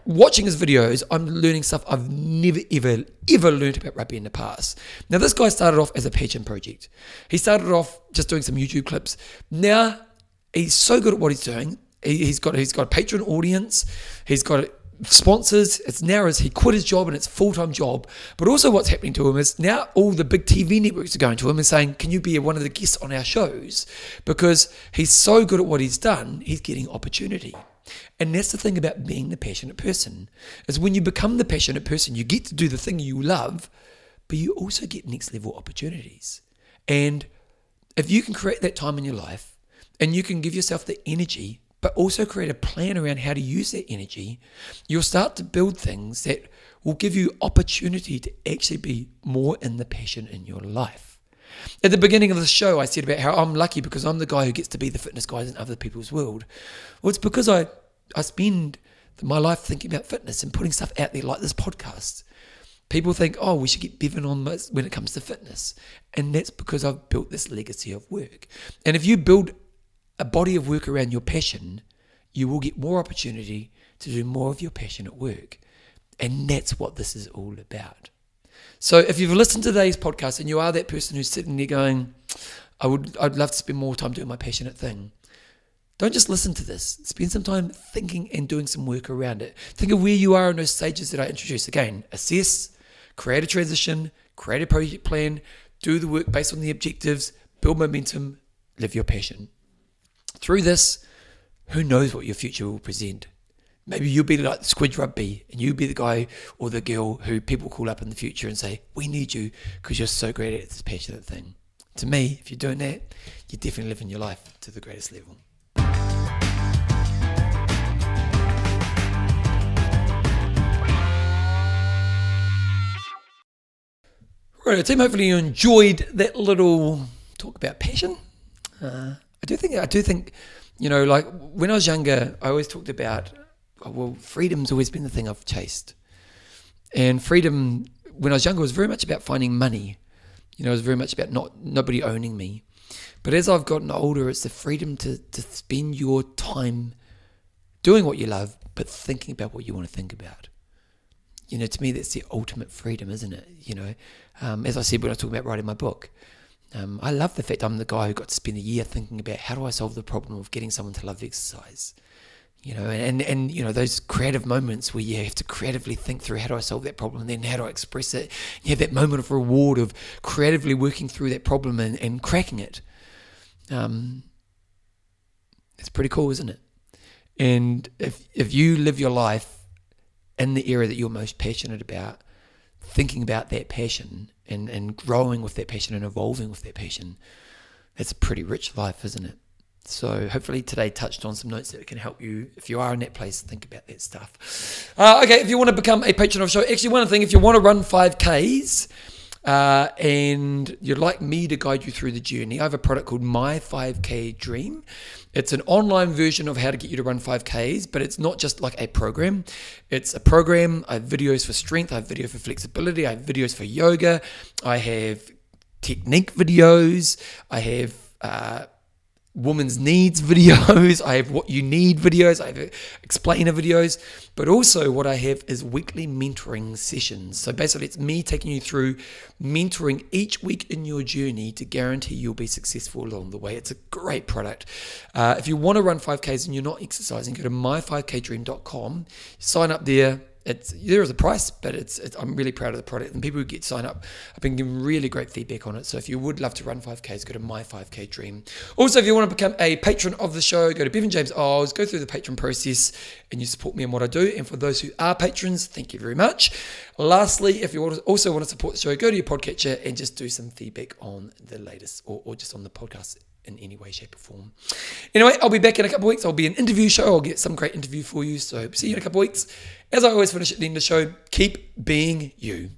watching his videos, I'm learning stuff I've never, ever learned about rugby in the past. Now, this guy started off as a passion project. He started off just doing some YouTube clips. Now, he's so good at what he's doing. He's got a Patron audience. He's got sponsors. It's now as he quit his job and it's a full-time job. But also what's happening to him is now all the big TV networks are going to him and saying, can you be one of the guests on our shows? Because he's so good at what he's done, he's getting opportunity. And that's the thing about being the passionate person, is when you become the passionate person, you get to do the thing you love, but you also get next level opportunities. And if you can create that time in your life, and you can give yourself the energy, but also create a plan around how to use that energy, you'll start to build things that will give you opportunity to actually be more in the passion in your life. At the beginning of the show, I said about how I'm lucky because I'm the guy who gets to be the fitness guy in other people's world. Well, it's because I spend my life thinking about fitness and putting stuff out there like this podcast. People think, oh, we should get Bevan on this when it comes to fitness. And that's because I've built this legacy of work. And if you build a body of work around your passion, you will get more opportunity to do more of your passion at work. And that's what this is all about. So if you've listened to today's podcast and you are that person who's sitting there going, I'd love to spend more time doing my passionate thing, don't just listen to this. Spend some time thinking and doing some work around it. Think of where you are in those stages that I introduced. Again, assess, create a transition, create a project plan, do the work based on the objectives, build momentum, live your passion. Through this, who knows what your future will present. Maybe you'll be like Squidge Rugby and you'll be the guy or the girl who people call up in the future and say, we need you because you're so great at this passionate thing. To me, if you're doing that, you're definitely living your life to the greatest level. Right, team, hopefully you enjoyed that little talk about passion. I do think, like when I was younger, I always talked about, freedom's always been the thing I've chased. And freedom, when I was younger, was very much about finding money. It was very much about nobody owning me. But as I've gotten older, it's the freedom to spend your time doing what you love, but thinking about what you want to think about. To me, that's the ultimate freedom, isn't it? As I said when I was talking about writing my book, I love the fact I'm the guy who got to spend a year thinking about how do I solve the problem of getting someone to love exercise. And those creative moments where you have to creatively think through how do I solve that problem and then how do I express it. You have that moment of reward of creatively working through that problem and cracking it. It's pretty cool, isn't it? And if you live your life in the area that you're most passionate about, thinking about that passion and growing with that passion and evolving with that passion, that's a pretty rich life, isn't it? So hopefully today touched on some notes that can help you if you are in that place. Think about that stuff. Okay, if you want to become a patron of the show, actually one thing, if you want to run 5Ks and you'd like me to guide you through the journey, I have a product called My 5K Dream. It's an online version of how to get you to run 5Ks, but it's not just like a program. It's a program. I have videos for strength. I have videos for flexibility. I have videos for yoga. I have technique videos. I have women's needs videos. I have what you need videos. I have explainer videos. But also what I have is weekly mentoring sessions. So basically it's me taking you through mentoring each week in your journey to guarantee you'll be successful along the way. It's a great product. If you want to run 5Ks and you're not exercising, go to my5kdream.com, sign up there. There is a price, but I'm really proud of the product, and people who get signed up, I've been given really great feedback on it. So if you would love to run 5Ks, go to My 5K Dream. Also, if you want to become a patron of the show, go to Bevan James Eyles, go through the patron process, and you support me in what I do. And for those who are patrons, thank you very much. Lastly, if you also want to support the show, go to your podcatcher and just do some feedback on the latest or just on the podcast in any way, shape, or form. Anyway, I'll be back in a couple of weeks. I'll be an interview show. I'll get some great interview for you. So see you in a couple of weeks. As I always finish at the end of the show, keep being you.